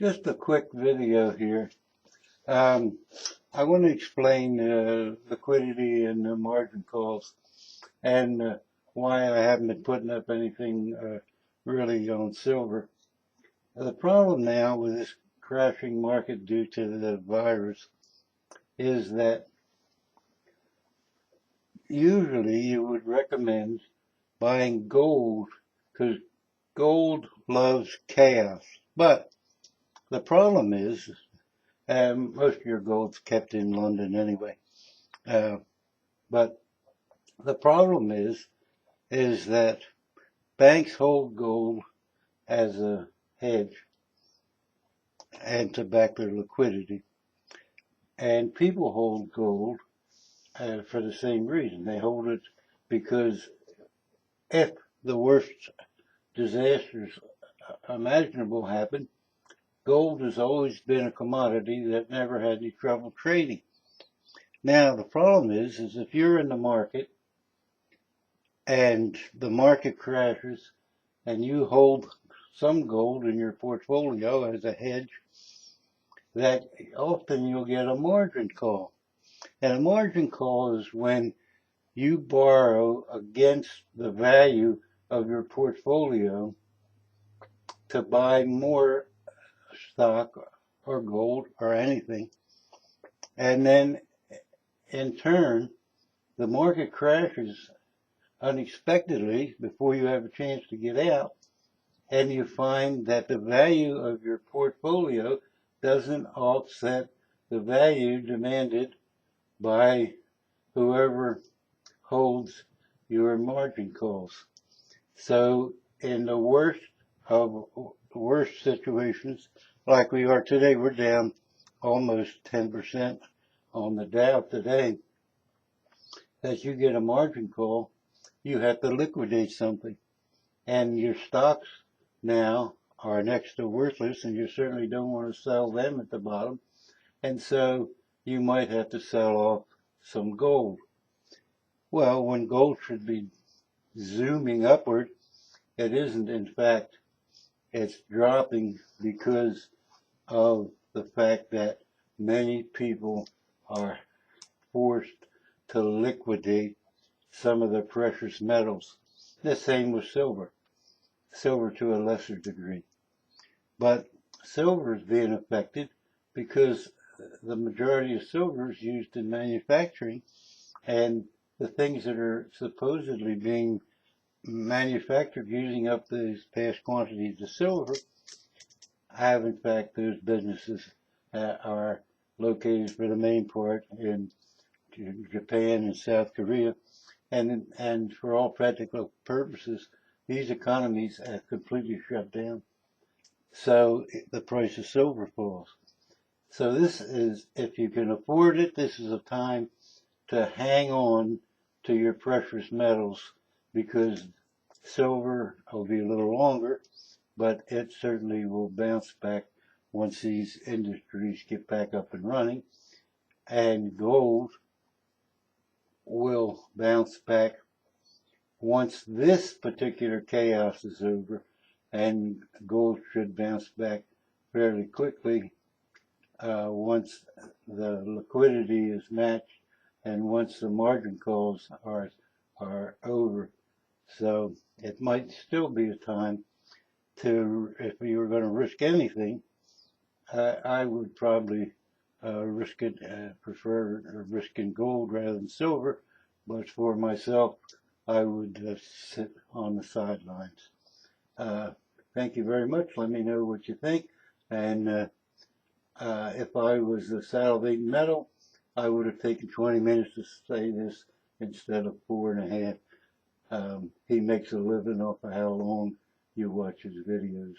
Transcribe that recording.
Just a quick video here. I want to explain liquidity and margin calls and why I haven't been putting up anything really on silver. The problem now with this crashing market due to the virus is that usually you would recommend buying gold because gold loves chaos. But the problem is, most of your gold's kept in London anyway. But the problem is that banks hold gold as a hedge and to back their liquidity. And people hold gold for the same reason. They hold it because if the worst disasters imaginable happen, gold has always been a commodity that never had any trouble trading. Now, the problem is if you're in the market and the market crashes and you hold some gold in your portfolio as a hedge, that often you'll get a margin call. And a margin call is when you borrow against the value of your portfolio to buy more stock or gold or anything. And then in turn, the market crashes unexpectedly before you have a chance to get out, and you find that the value of your portfolio doesn't offset the value demanded by whoever holds your margin calls. So in the worst of worst situations, like we are today, we're down almost 10% on the Dow today. As you get a margin call, you have to liquidate something. And your stocks now are next to worthless, and you certainly don't want to sell them at the bottom. And so you might have to sell off some gold. Well, when gold should be zooming upward, it isn't. In fact, it's dropping because of the fact that many people are forced to liquidate some of the precious metals. The same with silver. Silver to a lesser degree. But silver is being affected because the majority of silver is used in manufacturing, and the things that are supposedly being manufactured using up these past quantities of silver have, in fact, those businesses are located for the main part in Japan and South Korea, and for all practical purposes, these economies have completely shut down. So the price of silver falls. So this is, if you can afford it, this is a time to hang on to your precious metals, because silver will be a little longer, but it certainly will bounce back once these industries get back up and running. And gold will bounce back once this particular chaos is over, and gold should bounce back fairly quickly once the liquidity is matched and once the margin calls are over. So it might still be a time to, if you were going to risk anything, I would probably prefer risking gold rather than silver, but for myself, I would sit on the sidelines. Thank you very much. Let me know what you think. And if I was salivating metal, I would have taken 20 minutes to say this instead of 4.5. He makes a living off of how long you watch his videos.